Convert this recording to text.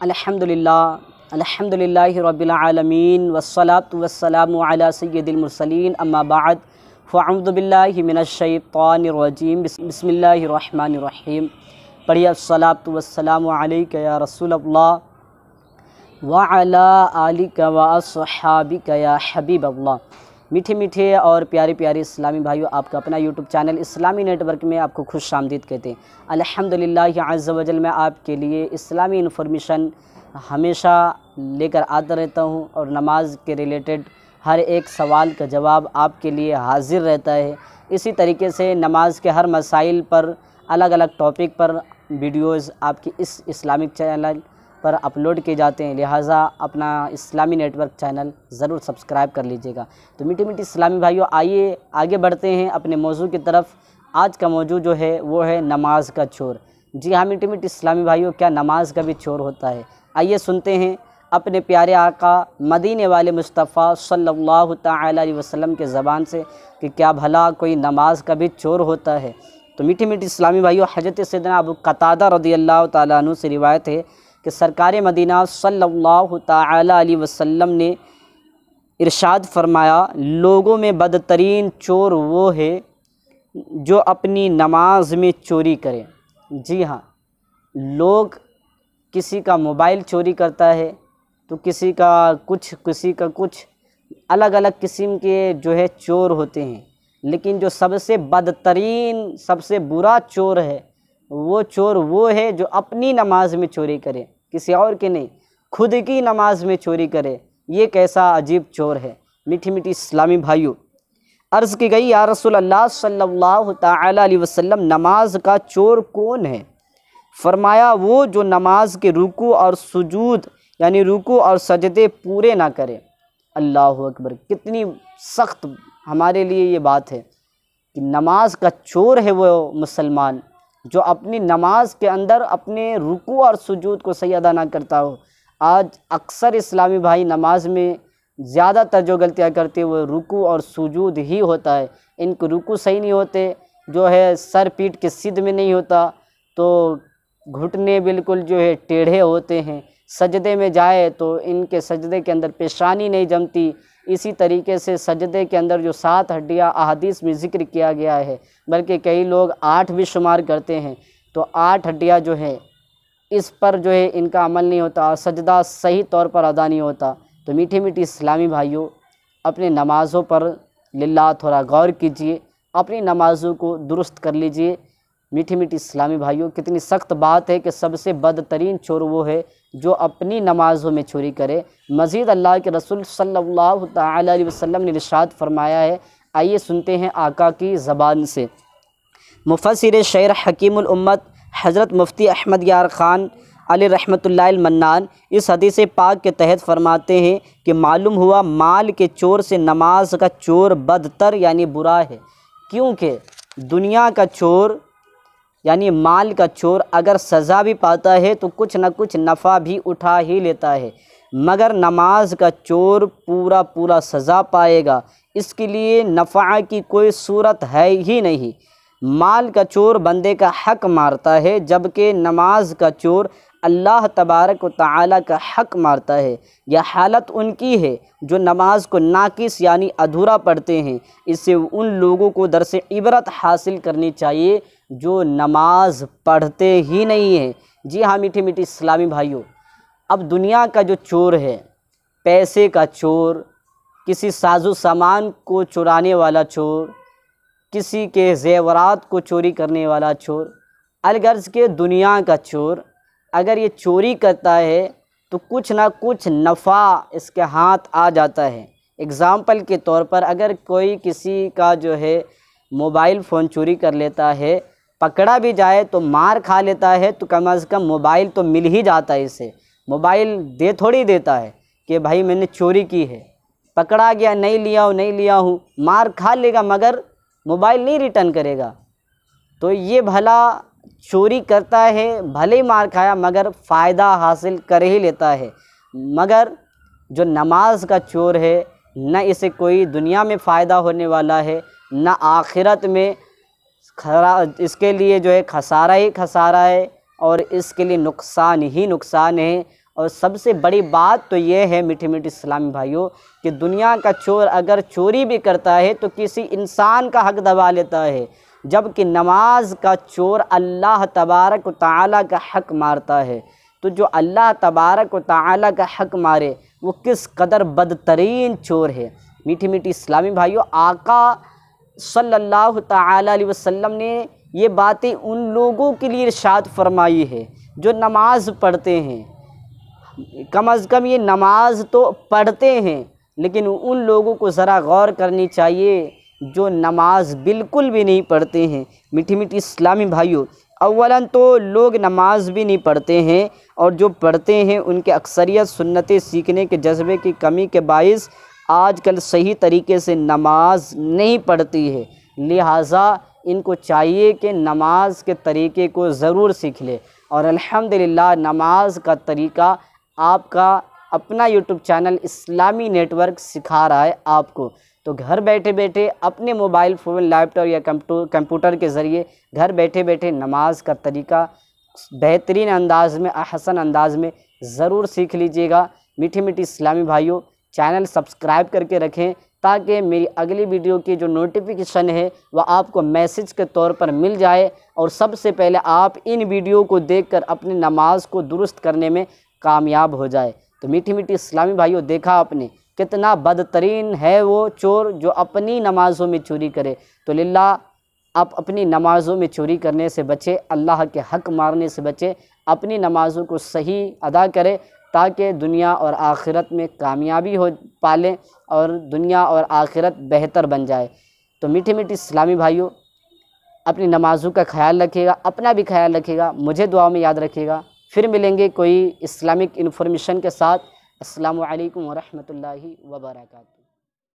अल्हम्दुलिल्लाहि रब्बिल आलमीन वस्सलातु वस्सलामु अला सय्यिदिल मुरसलीन अम्मा बाद फ़अऊज़ु बिल्लाहि मिनश शैतानिर रजीम बिस्मिल्लाहिर रहमानिर रहीम। पढ़िए अस्सलातु वस्सलामु अलैका या रसूलल्लाह व अला आलिका व अस्हाबिका या हबीबल्लाह। मीठे मीठे और प्यारे प्यारे इस्लामी भाइयों, आपका अपना यूट्यूब चैनल इस्लामी नेटवर्क में आपको खुश आमदीद कहते हैं। अल्हम्दुलिल्लाह अज़्ज़ व जल मैं आपके लिए इस्लामी इन्फॉर्मेशन हमेशा लेकर आता रहता हूं और नमाज के रिलेटेड हर एक सवाल का जवाब आपके लिए हाजिर रहता है। इसी तरीके से नमाज के हर मसाइल पर अलग अलग टॉपिक पर वीडियोज़ आपकी इस इस्लामिक चैनल पर अपलोड किए जाते हैं, लिहाजा अपना इस्लामी नेटवर्क चैनल ज़रूर सब्सक्राइब कर लीजिएगा। तो मीठी मीठी इस्लामी भाइयों, आइए आगे बढ़ते हैं अपने मौजू की तरफ। आज का मौजू जो है वो है नमाज का चोर। जी हाँ मीठी मीठी इस्लामी भाइयों, क्या नमाज का भी चोर होता है? आइए सुनते हैं अपने प्यारे आका मदीने वाले मुस्तफ़ा सल्लल्लाहु तआला अलैहि वसल्लम के ज़बान से कि क्या भला कोई नमाज का भी चोर होता है। तो मीठी मीठी इस्लामी भाइयों, हज़रत सैयदना अबू क़तादा रज़ियल्लाहु ताला अन्हु से रिवायत है कि सरकार मदीना सल्लल्लाहु तआला अलैहि वसल्लम ने इरशाद फरमाया, लोगों में बदतरीन चोर वो है जो अपनी नमाज में चोरी करे। जी हाँ, लोग किसी का मोबाइल चोरी करता है तो किसी का कुछ अलग अलग किस्म के जो है चोर होते हैं, लेकिन जो सबसे बदतरीन सबसे बुरा चोर है वो चोर वो है जो अपनी नमाज में चोरी करे, किसी और के नहीं, खुद की नमाज में चोरी करे। ये कैसा अजीब चोर है। मीठी मीठी इस्लामी भाइयों, अर्ज़ की गई, या रसूल अल्लाह सल्लल्लाहु तआला अलैहि वसल्लम, नमाज का चोर कौन है? फरमाया, वो जो नमाज के रुकू और सुजूद यानी रुकू और सजदे पूरे ना करे। अल्लाह अकबर, कितनी सख्त हमारे लिए ये बात है कि नमाज का चोर है वो मुसलमान जो अपनी नमाज के अंदर अपने रुकू और सुजूद को सही अदा ना करता हो। आज अक्सर इस्लामी भाई नमाज में ज़्यादातर जो गलतियाँ करते हैं वो रुकू और सुजूद ही होता है। इनके रुकू सही नहीं होते, जो है सर पीठ के सिद्ध में नहीं होता, तो घुटने बिल्कुल जो है टेढ़े होते हैं। सजदे में जाए तो इनके सजदे के अंदर पेशानी नहीं जमती। इसी तरीके से सजदे के अंदर जो 7 हड्डियाँ अहादीस में ज़िक्र किया गया है, बल्कि कई लोग 8 भी शुमार करते हैं, तो 8 हड्डियाँ जो है इस पर जो है इनका अमल नहीं होता, सजदा सही तौर पर अदा नहीं होता। तो मीठी मीठी इस्लामी भाइयों, अपने नमाज़ों पर लिल्लाह थोड़ा गौर कीजिए, अपनी नमाज़ों को दुरुस्त कर लीजिए। मीठी मीठी इस्लामी भाइयों, कितनी सख्त बात है कि सबसे बदतरीन चोर वो है जो अपनी नमाज़ों में चोरी करे। मज़ीद अल्लाह के रसूल सल्लल्लाहु तआला अलैहि वसल्लम ने इरशाद फरमाया है, आइए सुनते हैं आका की ज़बान से। मुफस्सिर शहर हकीमुल उम्मत हज़रत मुफ्ती अहमद यार ख़ान अली रहमतुल्लाह अल मन्नान इस हदीस पाक के तहत फरमाते हैं कि मालूम हुआ माल के चोर से नमाज का चोर बदतर यानी बुरा है, क्योंकि दुनिया का चोर यानी माल का चोर अगर सज़ा भी पाता है तो कुछ न कुछ नफ़ा भी उठा ही लेता है, मगर नमाज का चोर पूरा पूरा सज़ा पाएगा, इसके लिए नफ़ा की कोई सूरत है ही नहीं। माल का चोर बंदे का हक मारता है, जबकि नमाज का चोर अल्लाह तबारक व तआला का हक मारता है। यह हालत उनकी है जो नमाज को नाकिस यानी अधूरा पढ़ते हैं। इससे उन लोगों को दरस इबरत हासिल करनी चाहिए जो नमाज पढ़ते ही नहीं हैं। जी हाँ मीठी मीठी इस्लामी भाइयों, अब दुनिया का जो चोर है, पैसे का चोर, किसी साजो सामान को चुराने वाला चोर, किसी के ज़ेवरात को चोरी करने वाला चोर, अलगर्ज के दुनिया का चोर अगर ये चोरी करता है तो कुछ ना कुछ नफ़ा इसके हाथ आ जाता है। एग्ज़ाम्पल के तौर पर अगर कोई किसी का जो है मोबाइल फ़ोन चोरी कर लेता है, पकड़ा भी जाए तो मार खा लेता है, तो कम अज़ कम मोबाइल तो मिल ही जाता है। इसे मोबाइल दे थोड़ी देता है कि भाई मैंने चोरी की है, पकड़ा गया नहीं लिया हूँ, मार खा लेगा मगर मोबाइल नहीं रिटर्न करेगा। तो ये भला चोरी करता है, भले ही मार खाया मगर फ़ायदा हासिल कर ही लेता है। मगर जो नमाज का चोर है, न इसे कोई दुनिया में फ़ायदा होने वाला है, न आखिरत में इसके लिए जो है खसारा ही खसारा है और इसके लिए नुकसान ही नुकसान है। और सबसे बड़ी बात तो ये है मीठे मीठे इस्लामी भाइयों कि दुनिया का चोर अगर चोरी भी करता है तो किसी इंसान का हक दबा लेता है, जबकि नमाज का चोर अल्लाह तबारक व तआला का हक मारता है। तो जो अल्लाह तबारक व तआला का हक मारे वो किस कदर बदतरीन चोर है। मीठी मीठी इस्लामी भाइयों, आका सल्लल्लाहु तआला अलैहि वसल्लम ने ये बातें उन लोगों के लिए इरशाद फरमाई है जो नमाज पढ़ते हैं। कम अज़ कम ये नमाज तो पढ़ते हैं, लेकिन उन लोगों को ज़रा गौर करनी चाहिए जो नमाज बिल्कुल भी नहीं पढ़ते हैं। मीठी मीठी इस्लामी भाइयों, अव्वलन तो लोग नमाज भी नहीं पढ़ते हैं, और जो पढ़ते हैं उनके अक्सरियत सुन्नतें सीखने के जज्बे की कमी के बाइस आजकल सही तरीके से नमाज नहीं पढ़ती है। लिहाजा इनको चाहिए कि नमाज के तरीके को ज़रूर सीख ले। और अल्हम्दुलिल्लाह नमाज का तरीका आपका अपना यूट्यूब चैनल इस्लामी नेटवर्क सिखा रहा है आपको। तो घर बैठे बैठे अपने मोबाइल फ़ोन, लैपटॉप या कंप्यूटर के ज़रिए घर बैठे बैठे नमाज का तरीका बेहतरीन अंदाज़ में, अहसन अंदाज़ में ज़रूर सीख लीजिएगा। मीठी मीठी इस्लामी भाइयों, चैनल सब्सक्राइब करके रखें ताकि मेरी अगली वीडियो की जो नोटिफिकेशन है वह आपको मैसेज के तौर पर मिल जाए, और सबसे पहले आप इन वीडियो को देखकर अपनी नमाज को दुरुस्त करने में कामयाब हो जाए। तो मीठी मीठी इस्लामी भाइयों, देखा आपने कितना बदतरीन है वो चोर जो अपनी नमाज़ों में चोरी करे। तो लिल्लाह आप अपनी नमाज़ों में चोरी करने से बचे, अल्लाह के हक़ मारने से बचे, अपनी नमाज़ों को सही अदा करें ताकि दुनिया और आखिरत में कामयाबी हो पालें और दुनिया और आखिरत बेहतर बन जाए। तो मीठी मीठी इस्लामी भाइयों, अपनी नमाज़ों का ख्याल रखिएगा, अपना भी ख्याल रखिएगा, मुझे दुआ में याद रखिएगा। फिर मिलेंगे कोई इस्लामिक इन्फॉर्मेशन के साथ। अस्सलामु अलैकुम व रहमतुल्लाहि व बरकातहू।